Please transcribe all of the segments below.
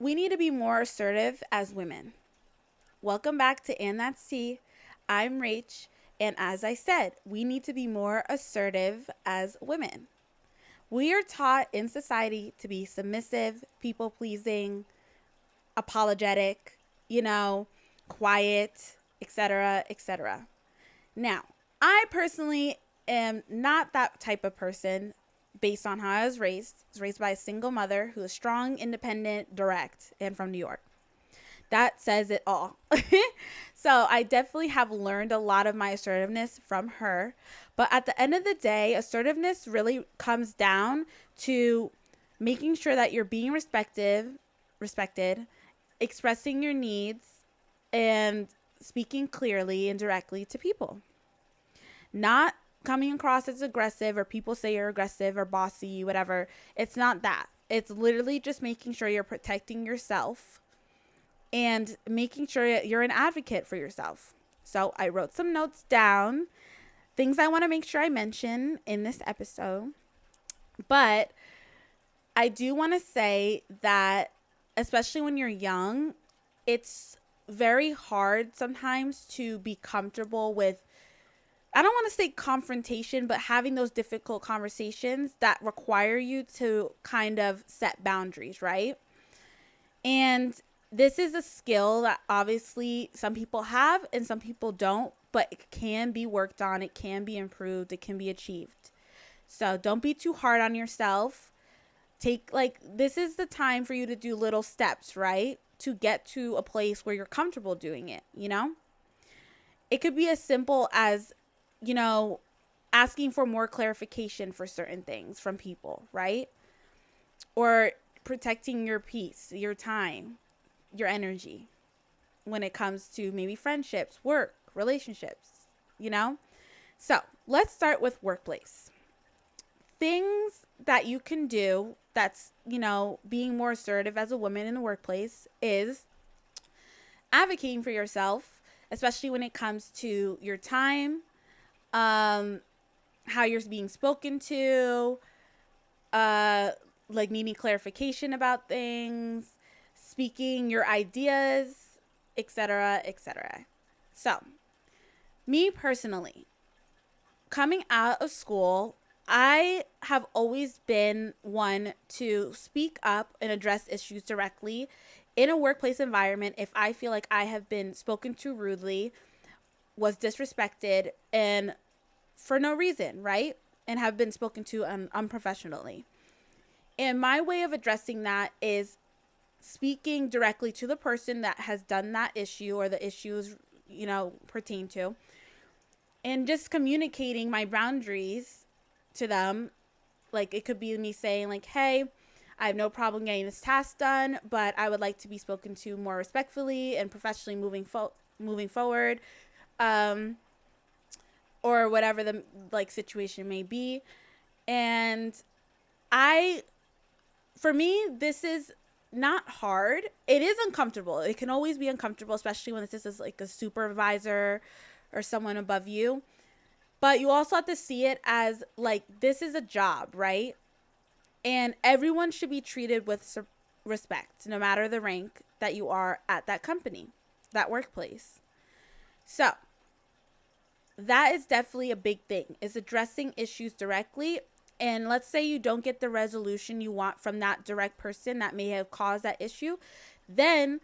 We need to be more assertive as women. Welcome back to And That's Tea. I'm Rach, and as I said, we need to be more assertive as women. We are taught in society to be submissive, people pleasing, apologetic, quiet, etc., etc. Now, I personally am not that type of person based on how I was raised. I was raised by a single mother who is strong, independent, direct, and from New York. That says it all. So I definitely have learned a lot of my assertiveness from her. But at the end of the day, assertiveness really comes down to making sure that you're being respected, expressing your needs, and speaking clearly and directly to people. Not coming across as aggressive or people say you're aggressive or bossy, whatever. It's not that. It's literally just making sure you're protecting yourself and making sure you're an advocate for yourself. So I wrote some notes down, things I want to make sure I mention in this episode. But I do want to say that, especially when you're young, it's very hard sometimes to be comfortable with, I don't want to say confrontation, but having those difficult conversations that require you to kind of set boundaries, right? And this is a skill that obviously some people have and some people don't, but it can be worked on, it can be improved, it can be achieved. So don't be too hard on yourself. This is the time for you to do little steps, right? To get to a place where you're comfortable doing it, It could be as simple as, asking for more clarification for certain things from people, right? Or protecting your peace, your time, your energy when it comes to maybe friendships, work, relationships. So let's start with workplace. Things that you can do that's, being more assertive as a woman in the workplace is advocating for yourself, especially when it comes to your time, how you're being spoken to, needing clarification about things, speaking your ideas, etc., etc. So, me personally, coming out of school, I have always been one to speak up and address issues directly in a workplace environment if I feel like I have been spoken to rudely, was disrespected, and for no reason, right? And have been spoken to unprofessionally. And my way of addressing that is speaking directly to the person that has done that issue or the issues, pertain to, and just communicating my boundaries to them. Like, it could be me saying, like, hey, I have no problem getting this task done, but I would like to be spoken to more respectfully and professionally moving forward, or whatever the situation may be. And for me, this is not hard. It is uncomfortable. It can always be uncomfortable, especially when this is like a supervisor or someone above you. But you also have to see it as like, this is a job, right? And everyone should be treated with respect, no matter the rank that you are at that company, that workplace. So that is definitely a big thing, is addressing issues directly. And let's say you don't get the resolution you want from that direct person that may have caused that issue, then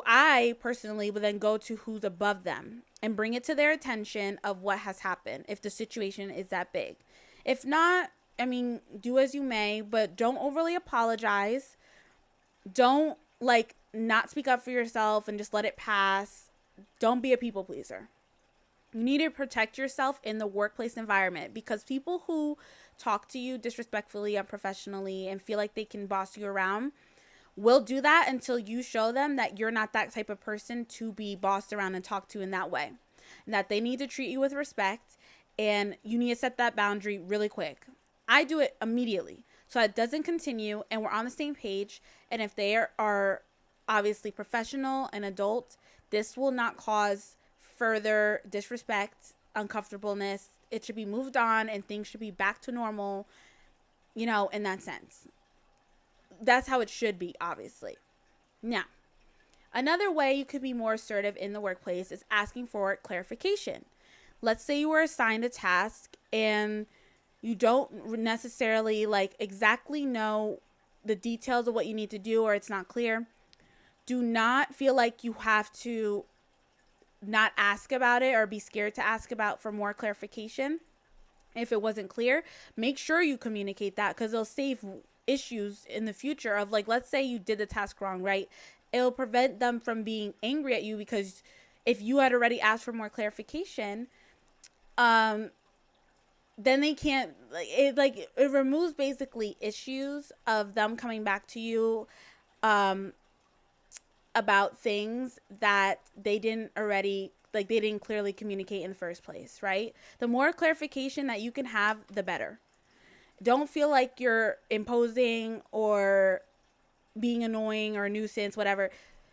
I personally would then go to who's above them and bring it to their attention of what has happened if the situation is that big. If not, I mean, do as you may, but don't overly apologize. Don't not speak up for yourself and just let it pass. Don't be a people pleaser. You need to protect yourself in the workplace environment, because people who talk to you disrespectfully, unprofessionally, and feel like they can boss you around will do that until you show them that you're not that type of person to be bossed around and talked to in that way. And that they need to treat you with respect, and you need to set that boundary really quick. I do it immediately so it doesn't continue and we're on the same page. And if they are obviously professional and adult, this will not cause further disrespect, uncomfortableness. It should be moved on and things should be back to normal, in that sense. that's how it should be, obviously. Now, another way you could be more assertive in the workplace is asking for clarification. Let's say you were assigned a task and you don't necessarily like exactly know the details of what you need to do, or it's not clear. Do not feel like you have to not ask about it or be scared to ask about for more clarification. If it wasn't clear, make sure you communicate that, because it'll save issues in the future of, like, let's say you did the task wrong, right? It'll prevent them from being angry at you, because if you had already asked for more clarification, then they can't, it removes basically issues of them coming back to you about things that they didn't already, like, they didn't clearly communicate in the first place, right? The more clarification that you can have, the better. Don't feel like you're imposing or being annoying or a nuisance, whatever.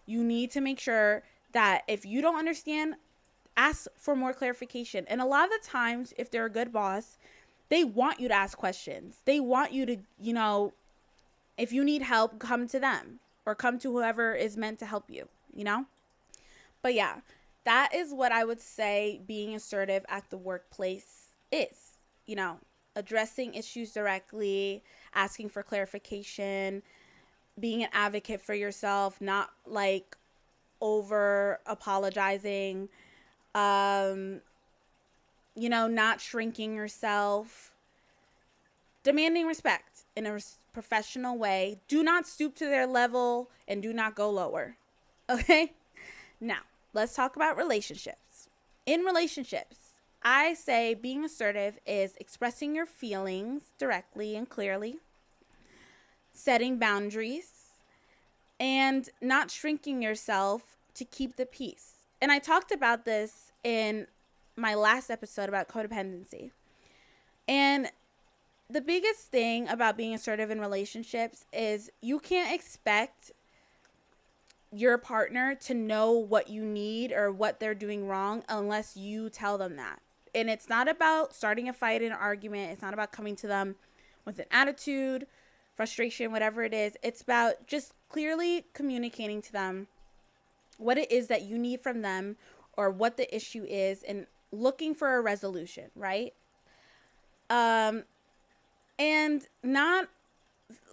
You need to make sure that if you don't understand, ask for more clarification. And a lot of the times, if they're a good boss, they want you to ask questions. They want you to, if you need help, come to them or come to whoever is meant to help you, But yeah, that is what I would say being assertive at the workplace is, addressing issues directly, asking for clarification, being an advocate for yourself, not like over apologizing, not shrinking yourself, demanding respect in a professional way. Do not stoop to their level and do not go lower. Okay? Now, let's talk about relationships. In relationships, I say being assertive is expressing your feelings directly and clearly, setting boundaries, and not shrinking yourself to keep the peace. And I talked about this in my last episode about codependency. And the biggest thing about being assertive in relationships is you can't expect your partner to know what you need or what they're doing wrong unless you tell them that. And it's not about starting a fight, an argument. It's not about coming to them with an attitude, frustration, whatever it is. It's about just clearly communicating to them what it is that you need from them or what the issue is and looking for a resolution, right? And not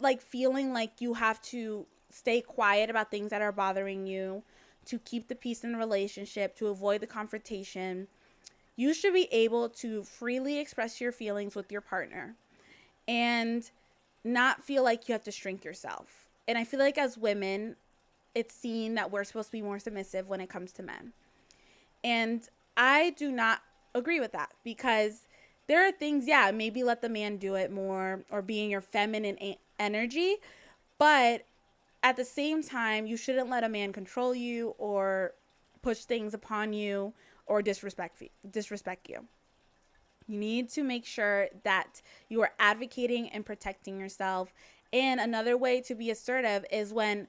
like feeling like you have to stay quiet about things that are bothering you to keep the peace in the relationship, to avoid the confrontation. You should be able to freely express your feelings with your partner and not feel like you have to shrink yourself. And I feel like as women, it's seen that we're supposed to be more submissive when it comes to men. And I do not agree with that, because there are things, maybe let the man do it more or be in your feminine energy. But at the same time, you shouldn't let a man control you or push things upon you or disrespect you. You need to make sure that you are advocating and protecting yourself. And another way to be assertive is when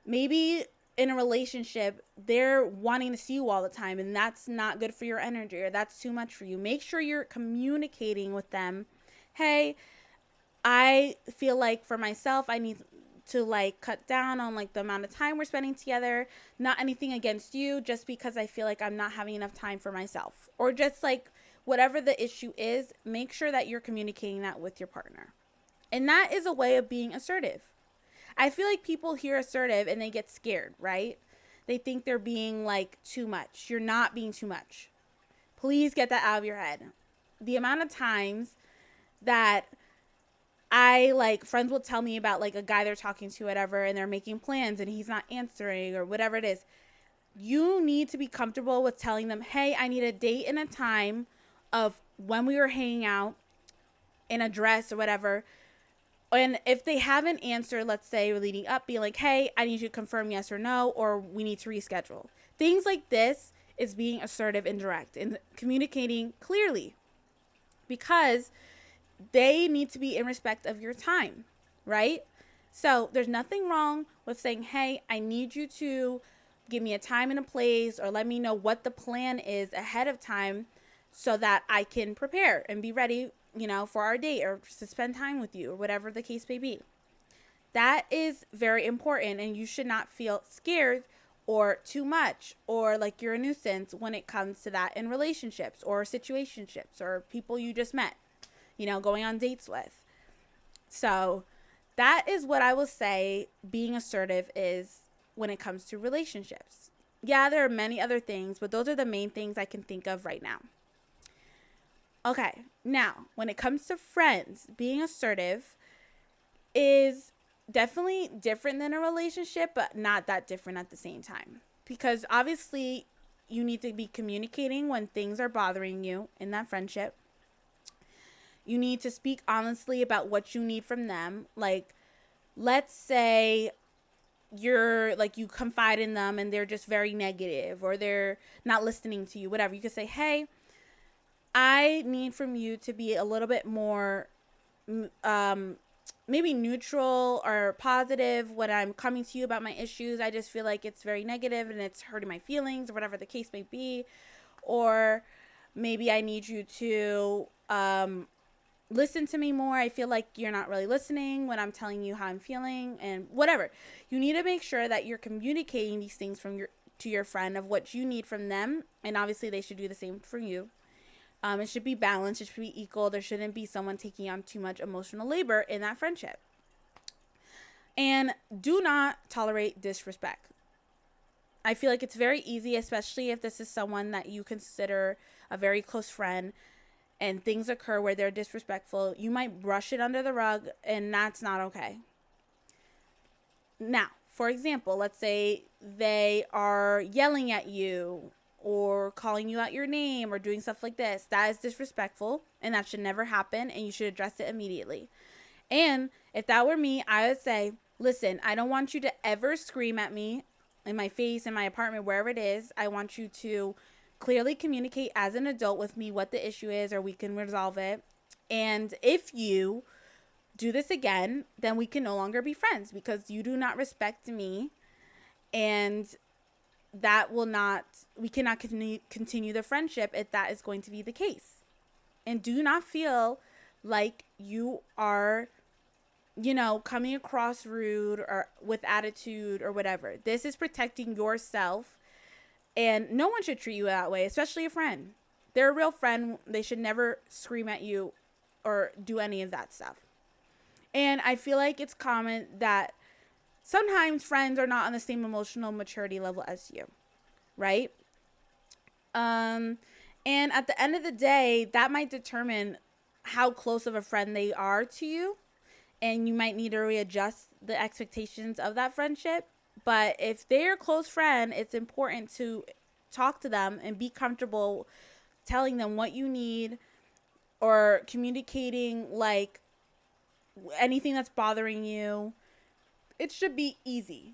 maybe in a relationship, they're wanting to see you all the time, and that's not good for your energy, or that's too much for you. Make sure you're communicating with them. Hey, I feel like for myself, I need to like cut down on like the amount of time we're spending together. Not anything against you, just because I feel like I'm not having enough time for myself, or just like whatever the issue is. Make sure that you're communicating that with your partner. And that is a way of being assertive. I feel like people hear assertive and they get scared, right? They think they're being like too much. You're not being too much. Please get that out of your head. The amount of times that friends will tell me about like a guy they're talking to, whatever, and they're making plans and he's not answering or whatever it is. You need to be comfortable with telling them, hey, I need a date and a time of when we were hanging out, an address or whatever. And if they haven't answered, let's say leading up, be like, hey, I need you to confirm yes or no, or we need to reschedule. Things like this is being assertive and direct and communicating clearly, because they need to be in respect of your time, right? So there's nothing wrong with saying, hey, I need you to give me a time and a place, or let me know what the plan is ahead of time so that I can prepare and be ready, for our date or to spend time with you or whatever the case may be. That is very important, and you should not feel scared or too much or like you're a nuisance when it comes to that in relationships or situationships or people you just met, going on dates with. So that is what I will say being assertive is when it comes to relationships. Yeah, there are many other things, but those are the main things I can think of right now. Okay, now when it comes to friends, being assertive is definitely different than a relationship, but not that different at the same time. Because obviously, you need to be communicating when things are bothering you in that friendship. You need to speak honestly about what you need from them. Like, let's say you confide in them and they're just very negative or they're not listening to you, whatever. You could say, hey, I need from you to be a little bit more maybe neutral or positive when I'm coming to you about my issues. I just feel like it's very negative and it's hurting my feelings or whatever the case may be. Or maybe I need you to listen to me more. I feel like you're not really listening when I'm telling you how I'm feeling and whatever. You need to make sure that you're communicating these things to your friend of what you need from them. And obviously they should do the same for you. It should be balanced. It should be equal. There shouldn't be someone taking on too much emotional labor in that friendship. And do not tolerate disrespect. I feel like it's very easy, especially if this is someone that you consider a very close friend and things occur where they're disrespectful. You might brush it under the rug, and that's not okay. Now, for example, let's say they are yelling at you or calling you out your name or doing stuff like this. That is disrespectful, and that should never happen, and you should address it immediately. And if that were me, I would say, listen, I don't want you to ever scream at me in my face, in my apartment, wherever it is. I want you to clearly communicate as an adult with me what the issue is, or we can resolve it. And if you do this again, then we can no longer be friends because you do not respect me, and we cannot continue the friendship if that is going to be the case. And do not feel like you are, coming across rude or with attitude or whatever. This is protecting yourself, and no one should treat you that way, especially a friend. They're a real friend. They should never scream at you or do any of that stuff. And I feel like it's common that sometimes friends are not on the same emotional maturity level as you, right? And at the end of the day, that might determine how close of a friend they are to you. And you might need to readjust the expectations of that friendship. But if they're a close friend, it's important to talk to them and be comfortable telling them what you need or communicating like anything that's bothering you. It should be easy.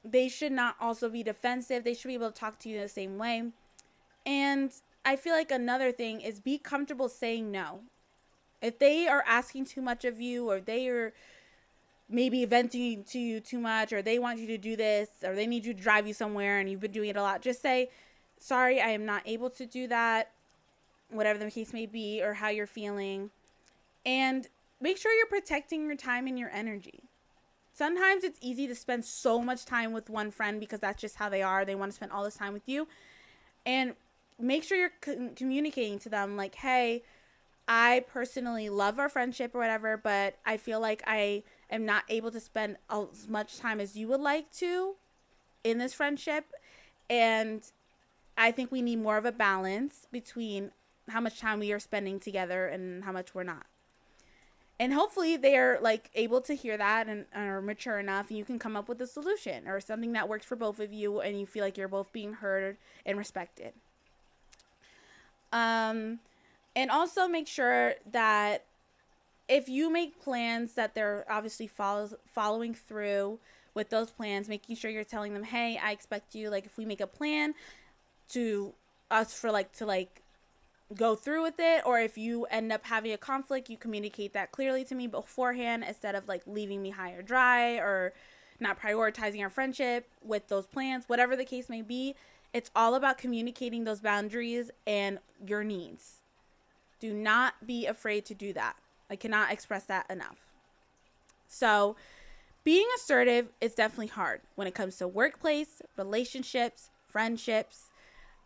They should not also be defensive. They should be able to talk to you the same way. And I feel like another thing is be comfortable saying no. If they are asking too much of you, or they are maybe venting to you too much, or they want you to do this, or they need you to drive you somewhere and you've been doing it a lot, just say, sorry, I am not able to do that, whatever the case may be, or how you're feeling. And make sure you're protecting your time and your energy. Sometimes it's easy to spend so much time with one friend because that's just how they are. They want to spend all this time with you. And make sure you're communicating to them like, hey, I personally love our friendship or whatever, but I feel like I am not able to spend as much time as you would like to in this friendship. And I think we need more of a balance between how much time we are spending together and how much we're not. And hopefully they are able to hear that and are mature enough, and you can come up with a solution or something that works for both of you and you feel like you're both being heard and respected. And also make sure that if you make plans that they're obviously following through with those plans, making sure you're telling them, hey, I expect you, if we make a plan to go through with it, or if you end up having a conflict, you communicate that clearly to me beforehand instead of leaving me high or dry or not prioritizing our friendship with those plans, whatever the case may be. It's all about communicating those boundaries and your needs. Do not be afraid to do that. I cannot express that enough. So being assertive is definitely hard when it comes to workplace, relationships, friendships.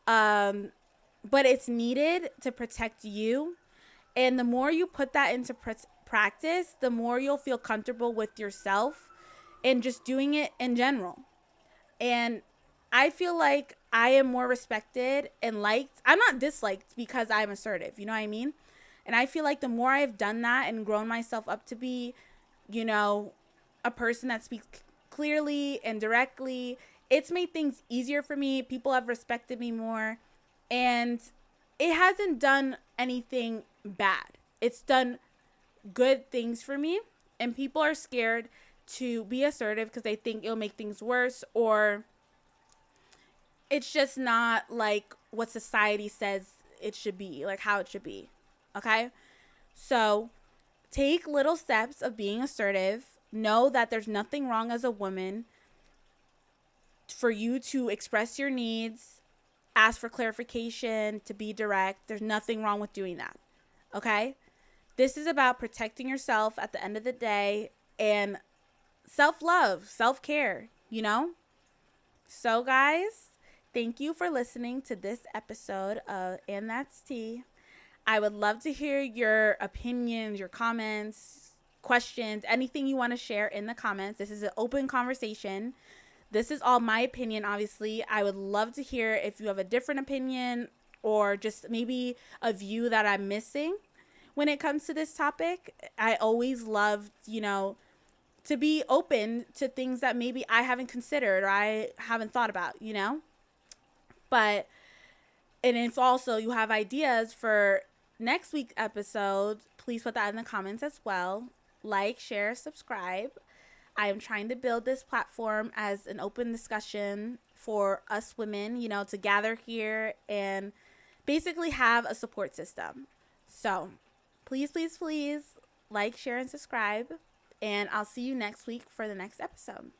But it's needed to protect you. And the more you put that into practice, the more you'll feel comfortable with yourself and just doing it in general. And I feel like I am more respected and liked. I'm not disliked because I'm assertive. You know what I mean? And I feel like the more I've done that and grown myself up to be, you know, a person that speaks clearly and directly, it's made things easier for me. People have respected me more. And it hasn't done anything bad. It's done good things for me. And people are scared to be assertive because they think it'll make things worse, or it's just not like what society says it should be, like how it should be. Okay? So take little steps of being assertive. Know that there's nothing wrong as a woman for you to express your needs, ask for clarification, to be direct. There's nothing wrong with doing that. Okay? This is about protecting yourself at the end of the day and self-love, self-care, you know? So, guys, thank you for listening to this episode of And That's Tea. I would love to hear your opinions, your comments, questions, anything you want to share in the comments. This is an open conversation. This is all my opinion, obviously. I would love to hear if you have a different opinion or just maybe a view that I'm missing when it comes to this topic. I always love, to be open to things that maybe I haven't considered or I haven't thought about, But, and if also you have ideas for next week's episode, please put that in the comments as well. Like, share, subscribe. I am trying to build this platform as an open discussion for us women, to gather here and basically have a support system. So please, please, please like, share, and subscribe. And I'll see you next week for the next episode.